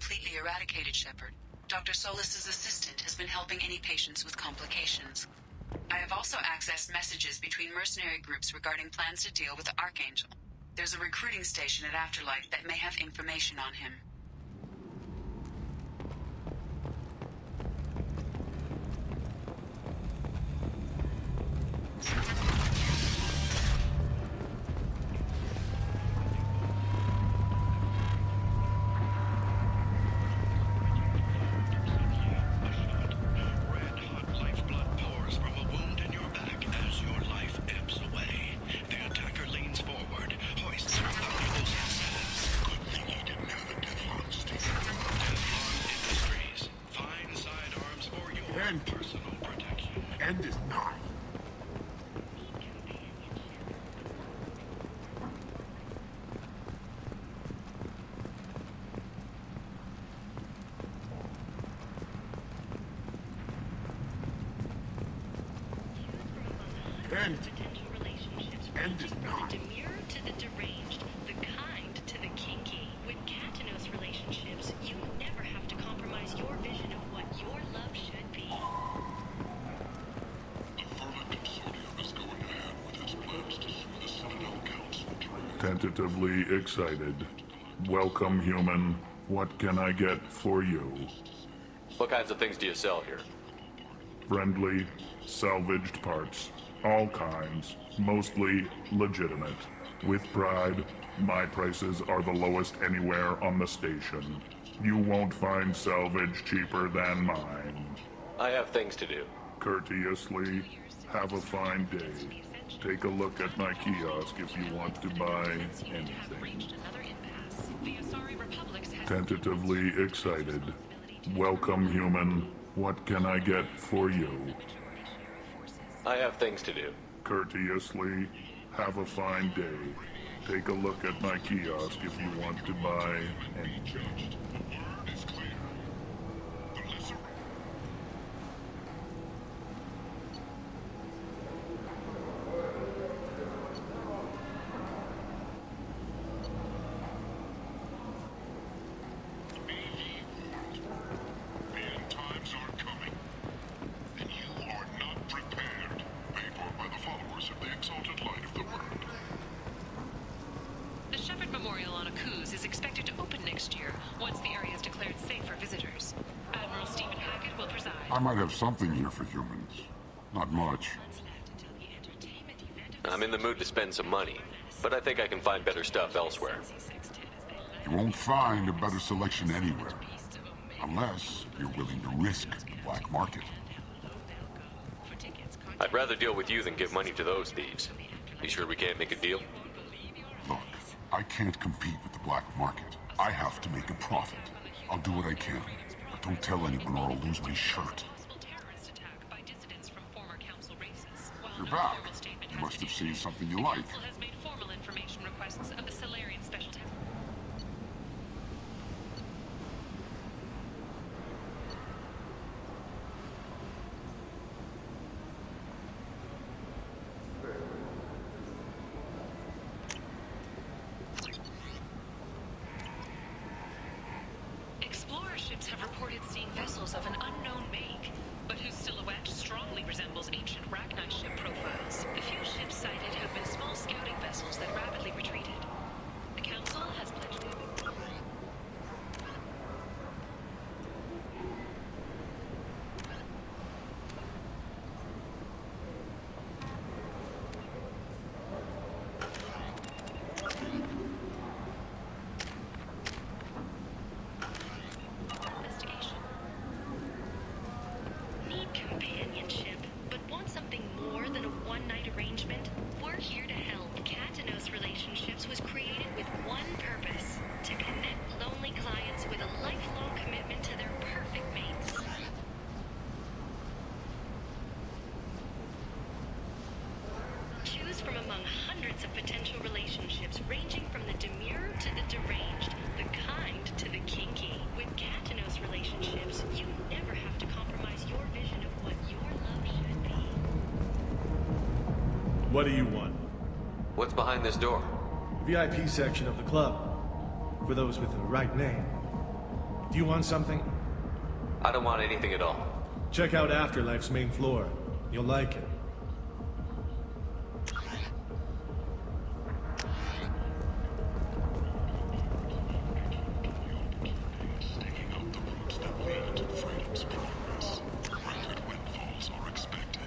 completely eradicated, Shepard. Dr. Solis's assistant has been helping any patients with complications. I have also accessed messages between mercenary groups regarding plans to deal with the Archangel. There's a recruiting station at Afterlife that may have information on him. End is nigh. End is nigh. The demure to the deranged, the kind to the kinky. With Katanos relationships, you never have to compromise your vision of what your love should be. Tentatively excited. Welcome, human. What can I get for you? What kinds of things do you sell here? Friendly, salvaged parts. All kinds. Mostly legitimate. With pride, my prices are the lowest anywhere on the station. You won't find salvage cheaper than mine. I have things to do. Courteously, have a fine day. Take a look at my kiosk if you want to buy anything. Tentatively excited. Welcome, human. What can I get for you? I have things to do. Courteously, have a fine day. Take a look at my kiosk if you want to buy anything. I might have something here for humans. Not much. I'm in the mood to spend some money, but I think I can find better stuff elsewhere. You won't find a better selection anywhere. Unless you're willing to risk the black market. I'd rather deal with you than give money to those thieves. You sure we can't make a deal? Look, I can't compete with the black market. I have to make a profit. I'll do what I can. But don't tell anyone or I'll lose my shirt. You're back. You must have seen something you like. Explorer ships have reported seeing vessels of an unknown make, but whose silhouette strongly resembles ancient Ragnar ship profiles. The few ships sighted have been small scouting vessels that rapidly retreated. The Council has pledged to... from among hundreds of potential relationships ranging from the demure to the deranged, the kind to the kinky. With Katanos relationships, you never have to compromise your vision of what your love should be. What do you want? What's behind this door? VIP section of the club. For those with the right name. Do you want something? I don't want anything at all. Check out Afterlife's main floor. You'll like it. Staking out the routes that lead to freedom's progress. Greater windfalls are expected.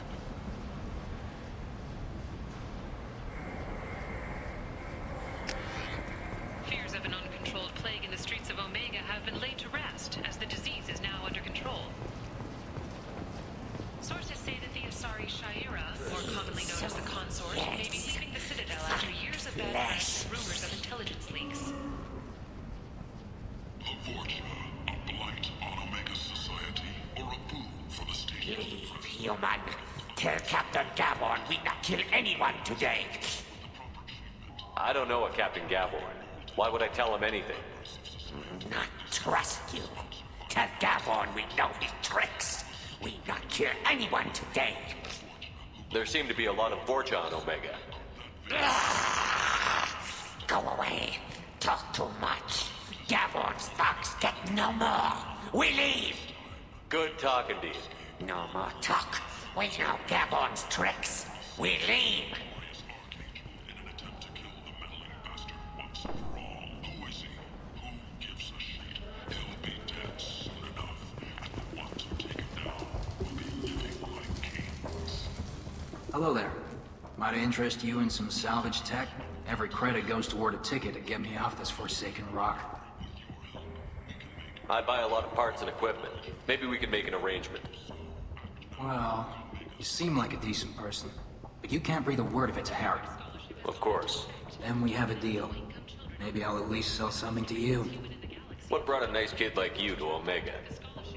Fears of an uncontrolled plague in the streets of Omega have been laid to rest, as the disease is now under control. Sources say that the Asari Shaira, more commonly known as the Consort, may be leaving the Citadel after years of bad press and rumors of intelligence leaks. The Vorcha, a blight on Omega's society, or a boon for the state? Leave, human. Tell Captain Gaborn we not kill anyone today. I don't know a Captain Gaborn. Why would I tell him anything? Not trust you. Tell Gaborn we know his tricks. We not kill anyone today. There seem to be a lot of Vorcha on Omega. Go away. Talk too much. Gaborn's thugs get no more. We leave. Good talking to you. No more talk. We know Gaborn's tricks. We leave. In an attempt to kill the meddling bastard once and for all. Who is he? Who gives a shit? He'll be dead soon enough. And the ones who take him down will be living like kings. Hello there. Might I interest you in some salvage tech? Every credit goes toward a ticket to get me off this forsaken rock. I buy a lot of parts and equipment. Maybe we can make an arrangement. Well, you seem like a decent person, but you can't breathe a word of it to Harry. Of course. Then we have a deal. Maybe I'll at least sell something to you. What brought a nice kid like you to Omega?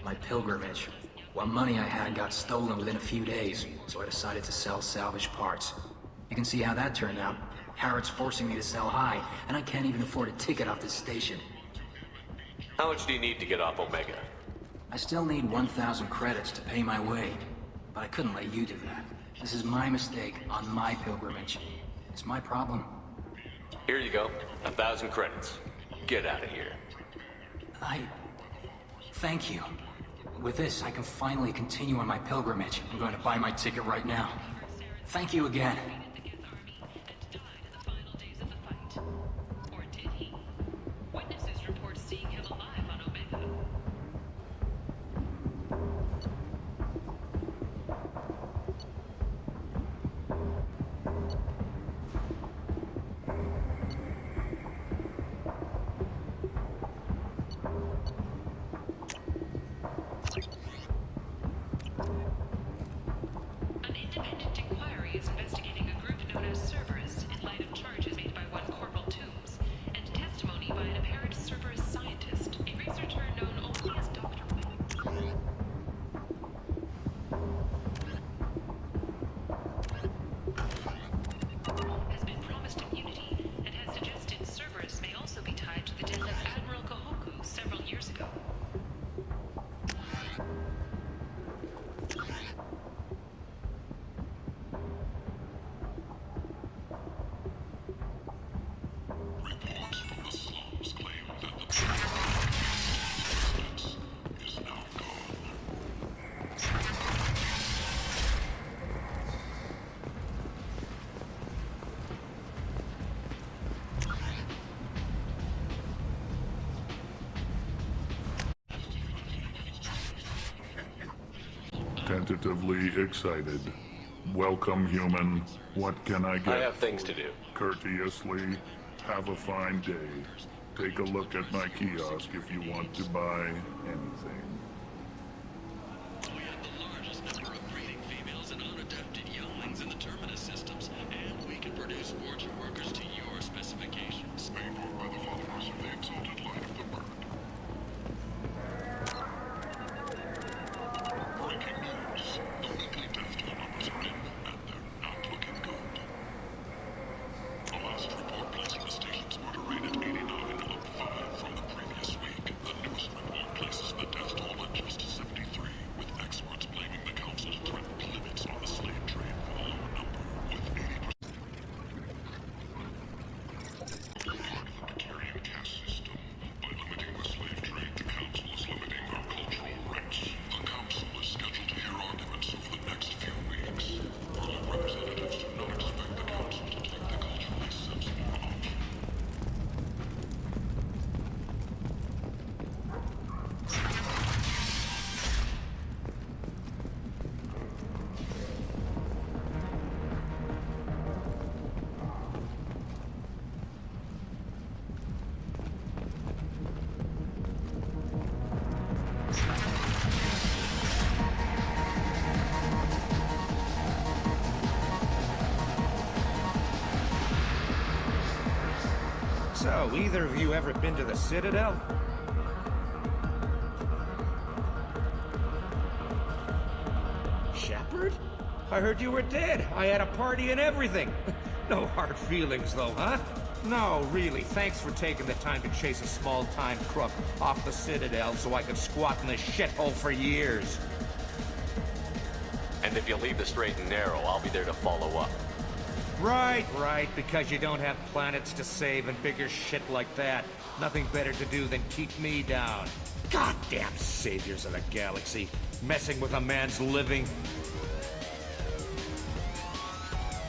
My pilgrimage. What money I had got stolen within a few days, so I decided to sell salvage parts. You can see how that turned out. Harrod's forcing me to sell high, and I can't even afford a ticket off this station. How much do you need to get off Omega? I still need 1,000 credits to pay my way, but I couldn't let you do that. This is my mistake on my pilgrimage. It's my problem. Here you go. 1,000 credits. Get out of here. Thank you. With this, I can finally continue on my pilgrimage. I'm going to buy my ticket right now. Thank you again. Witnesses report seeing him alive on Omega. An independent inquiry is investigating a group known as Cerberus in light of charges made by one Corporal Toombs and testimony by an apparent Cerberus scientist, a researcher known only as Dr. has been promised immunity and has suggested Cerberus may also be tied to the death of Admiral Kahoku several years ago. Reports from the slums claim that the President is now gone. Tentatively excited. Welcome, human. What can I get? I have things to do. Courteously, have a fine day. Take a look at my kiosk if you want to buy anything. We have the largest number of breeding females and unadapted younglings in the Terminus systems, and we can produce fortune workers to your specifications. Made for by the followers of the exalted light of the word. Breaking news. The weekly death toll numbers are in, and they're not looking good. The last report placing the station's murder rate at 89, up 5 from the previous week. The newest report places the death toll So, either of you ever been to the Citadel? Shepard? I heard you were dead. I had a party and everything. No hard feelings, though, huh? No, really, thanks for taking the time to chase a small-time crook off the Citadel so I could squat in this shithole for years. And if you leave the straight and narrow, I'll be there to follow up. Right, because you don't have planets to save and bigger shit like that. Nothing better to do than keep me down. Goddamn saviors of the galaxy, messing with a man's living.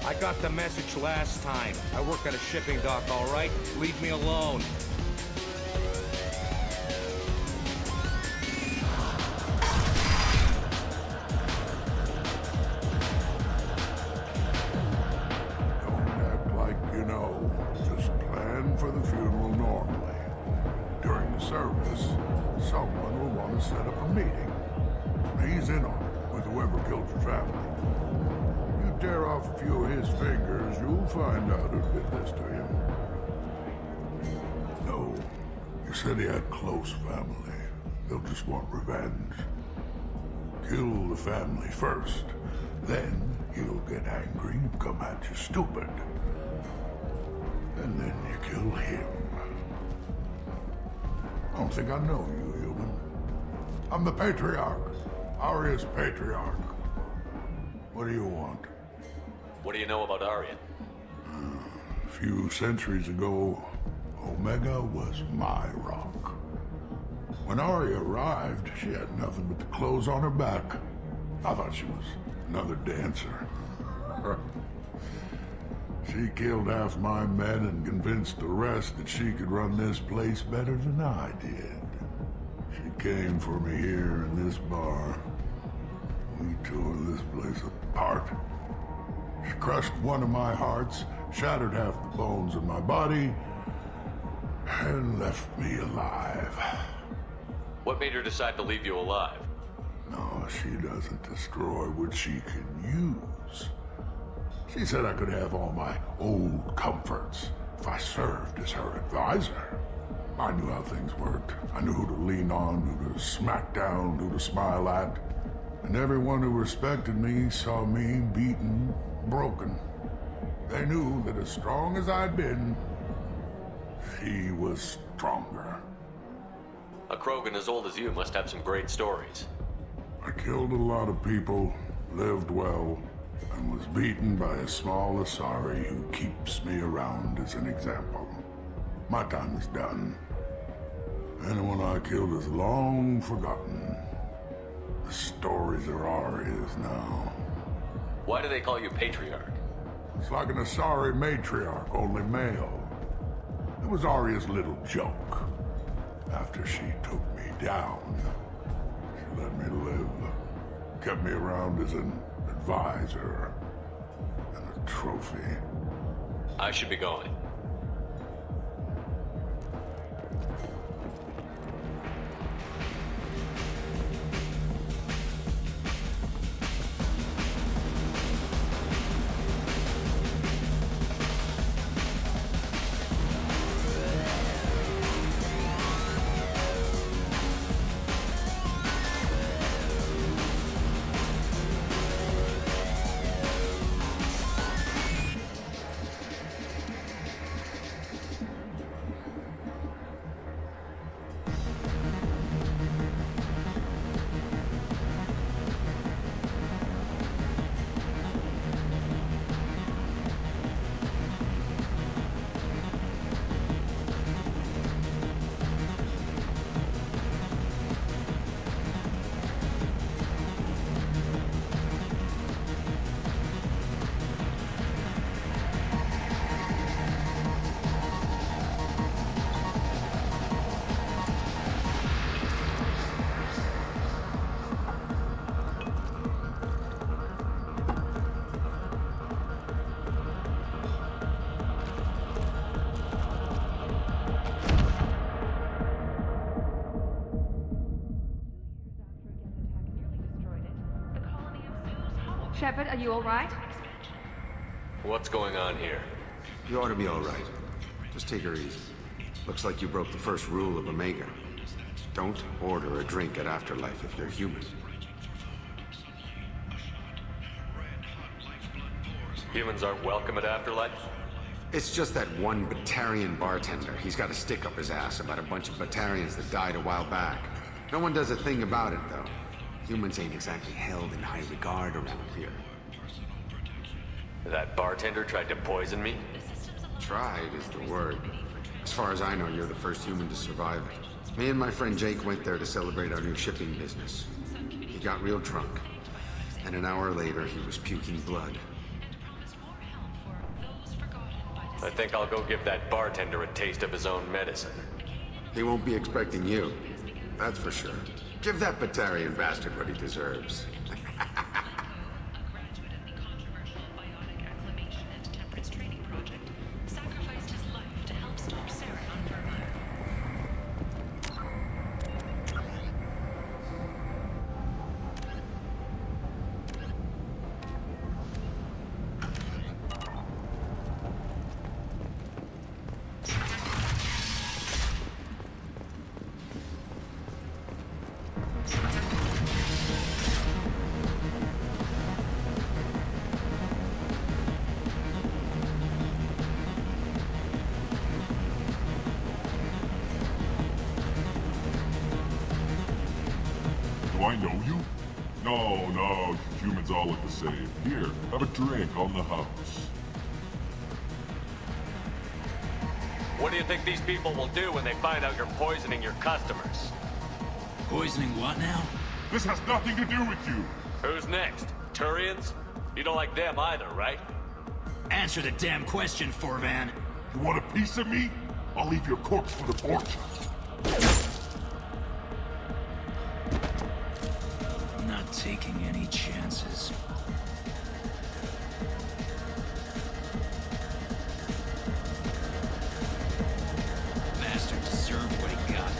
I got the message last time. I work at a shipping dock, all right? Leave me alone. Don't act like you know. Just plan for the funeral normally. During the service, someone will want to set up a meeting. He's in on it with whoever killed your family. You tear off a few of his fingers, you'll find out who did this to him. No, you said he had close family. They'll just want revenge. Kill the family first. Then he'll get angry and come at you stupid. And then you kill him. I don't think I know you, human. I'm the Patriarch. Aria's Patriarch. What do you want? What do you know about Arya? A few centuries ago, Omega was my rock. When Arya arrived, she had nothing but the clothes on her back. I thought she was another dancer. She killed half my men and convinced the rest that she could run this place better than I did. She came for me here in this bar. We tore this place apart. She crushed one of my hearts, shattered half the bones in my body, and left me alive. What made her decide to leave you alive? No, she doesn't destroy what she can use. She said I could have all my old comforts if I served as her advisor. I knew how things worked. I knew who to lean on, who to smack down, who to smile at. And everyone who respected me saw me beaten, broken. They knew that as strong as I'd been, she was stronger. A Krogan as old as you must have some great stories. I killed a lot of people, lived well, and was beaten by a small Asari who keeps me around as an example. My time is done. Anyone I killed is long forgotten. The stories are Arya's now. Why do they call you Patriarch? It's like an Asari matriarch, only male. It was Arya's little joke. After she took me down, she let me live. Kept me around as an advisor and a trophy. I should be going. Shepard, are you all right? What's going on here? You ought to be all right. Just take her easy. Looks like you broke the first rule of Omega. Don't order a drink at Afterlife if you're human. Humans aren't welcome at Afterlife? It's just that one Batarian bartender. He's got a stick up his ass about a bunch of Batarians that died a while back. No one does a thing about it, though. Humans ain't exactly held in high regard around here. That bartender tried to poison me? Tried is the word. As far as I know, you're the first human to survive it. Me and my friend Jake went there to celebrate our new shipping business. He got real drunk. And an hour later, he was puking blood. I think I'll go give that bartender a taste of his own medicine. He won't be expecting you. That's for sure. Give that Batarian bastard what he deserves. Do I know you? No, humans all look the same. Here, have a drink on the house. What do you think these people will do when they find out you're poisoning your customers? Poisoning what now? This has nothing to do with you. Who's next? Turians? You don't like them either, right? Answer the damn question, Forvan. You want a piece of me? I'll leave your corpse for the fortune. Not taking any chances. Bastard deserved what he got.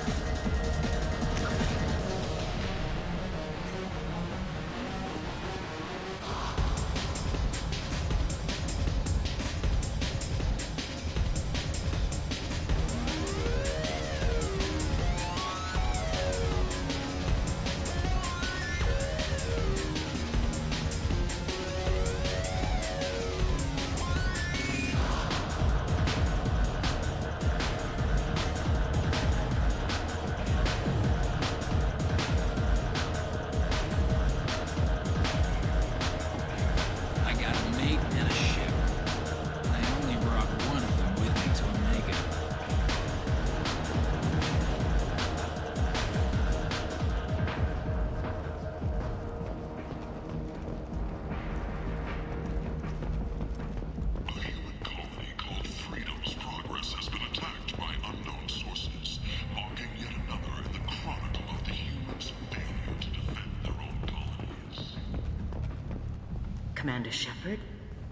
Commander Shepard?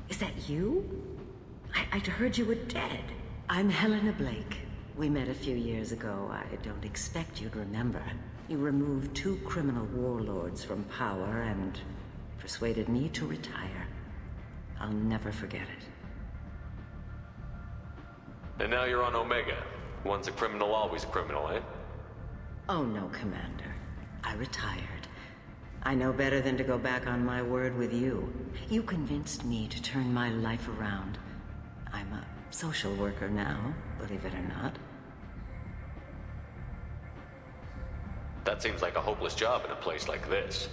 Is that you? I'd heard you were dead. I'm Helena Blake. We met a few years ago. I don't expect you'd remember. You removed 2 criminal warlords from power and persuaded me to retire. I'll never forget it. And now you're on Omega. Once a criminal, always a criminal, eh? Oh no, Commander. I retired. I know better than to go back on my word with you. You convinced me to turn my life around. I'm a social worker now, believe it or not. That seems like a hopeless job in a place like this.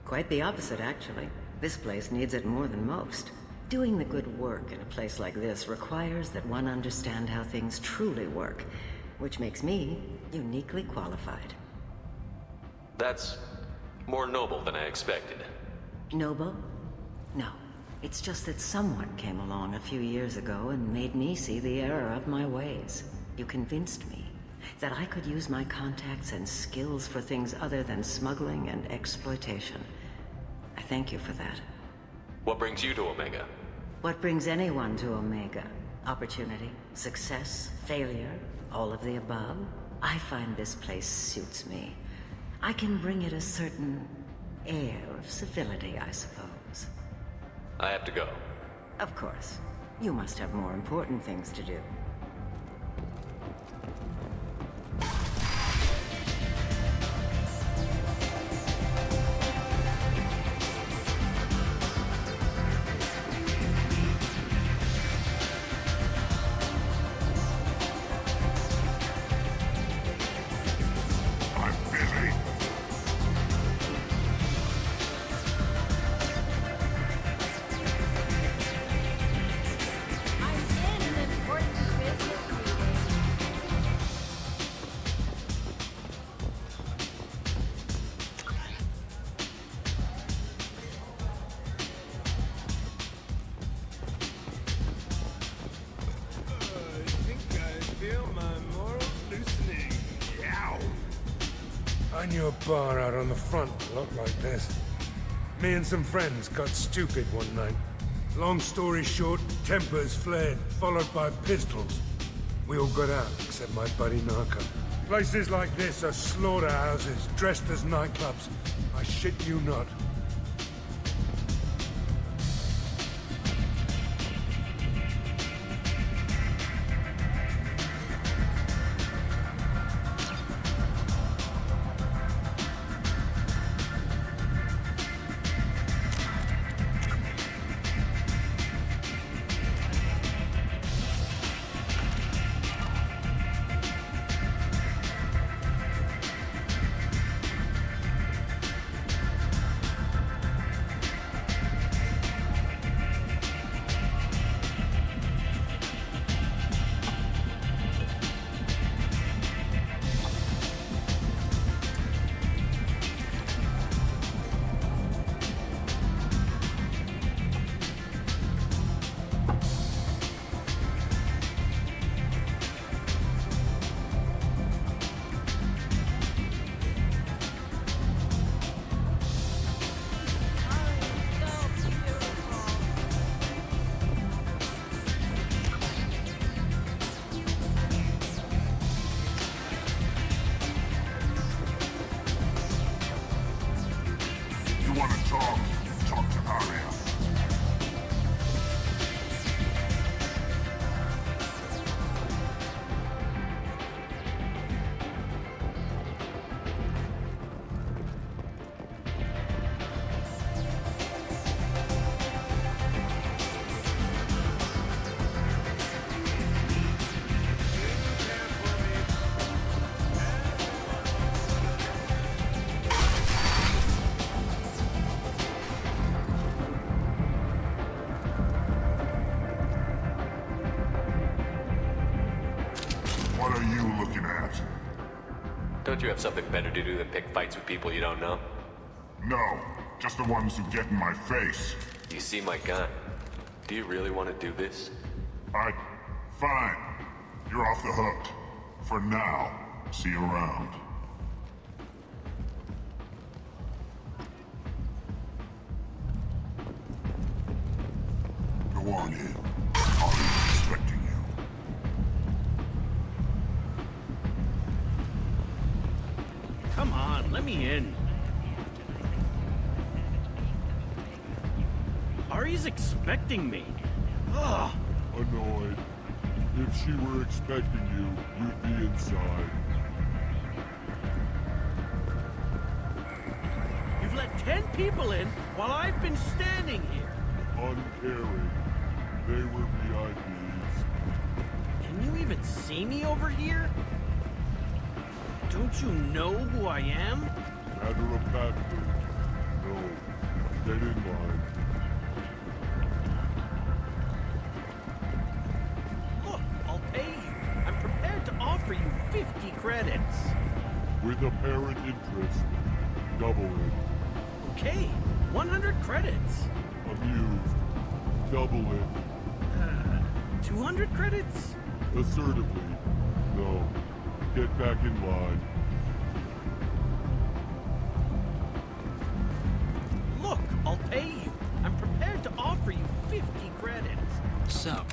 Quite the opposite, actually. This place needs it more than most. Doing the good work in a place like this requires that one understand how things truly work, which makes me uniquely qualified. That's more noble than I expected. Noble? No. It's just that someone came along a few years ago and made me see the error of my ways. You convinced me that I could use my contacts and skills for things other than smuggling and exploitation. I thank you for that. What brings you to Omega? What brings anyone to Omega? Opportunity, success, failure, all of the above? I find this place suits me. I can bring it a certain air of civility, I suppose. I have to go. Of course. You must have more important things to do. you a bar out on the front looked like this. Me and some friends got stupid one night. Long story short, tempers flared, followed by pistols. We all got out, except my buddy Narco. Places like this are slaughterhouses, dressed as nightclubs. I shit you not. What are you looking at? Don't you have something better to do than pick fights with people you don't know? No, just the ones who get in my face. You see my gun. Do you really want to do this? Fine. You're off the hook. For now. See you around. Go on in. I'll be expecting you. Come on, let me in. Ari's expecting me. Ugh. Annoyed. If she were expecting you, you'd be inside. You've let 10 people in while I've been standing here. Uncaring. They were VIPs. Can you even see me over here? Don't you know who I am? Matter of factly. No. Get in line. Look, I'll pay you. I'm prepared to offer you 50 credits. With apparent interest, double it. Okay, 100 credits. Amused, double it. 200 credits? Assertively, no. Get back in line. Look, I'll pay you. I'm prepared to offer you 50 credits. So,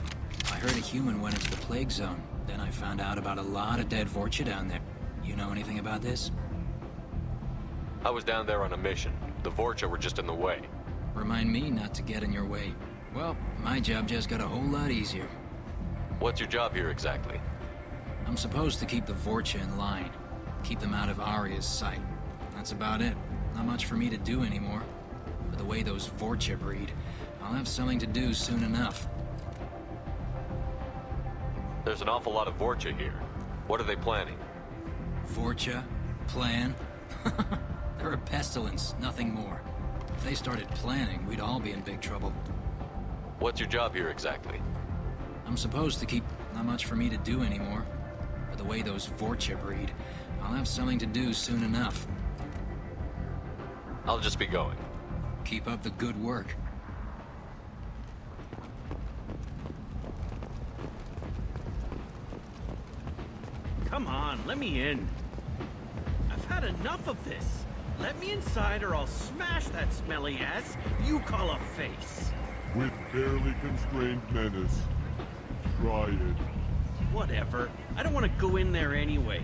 I heard a human went into the plague zone. Then I found out about a lot of dead Vorcha down there. You know anything about this? I was down there on a mission. The Vorcha were just in the way. Remind me not to get in your way. Well, my job just got a whole lot easier. What's your job here exactly? I'm supposed to keep the Vorcha in line. Keep them out of Aria's sight. That's about it. Not much for me to do anymore. But the way those Vorcha breed, I'll have something to do soon enough. There's an awful lot of Vorcha here. What are they planning? Vorcha? Plan? They're a pestilence, nothing more. If they started planning, we'd all be in big trouble. What's your job here exactly? I'm supposed to keep... Not much for me to do anymore. But the way those Vorcha breed, I'll have something to do soon enough. I'll just be going. Keep up the good work. Come on, let me in. I've had had enough of this. Let me inside or I'll smash that smelly ass you call a face. With barely constrained menace. Try it. Whatever. I don't want to go in there anyway.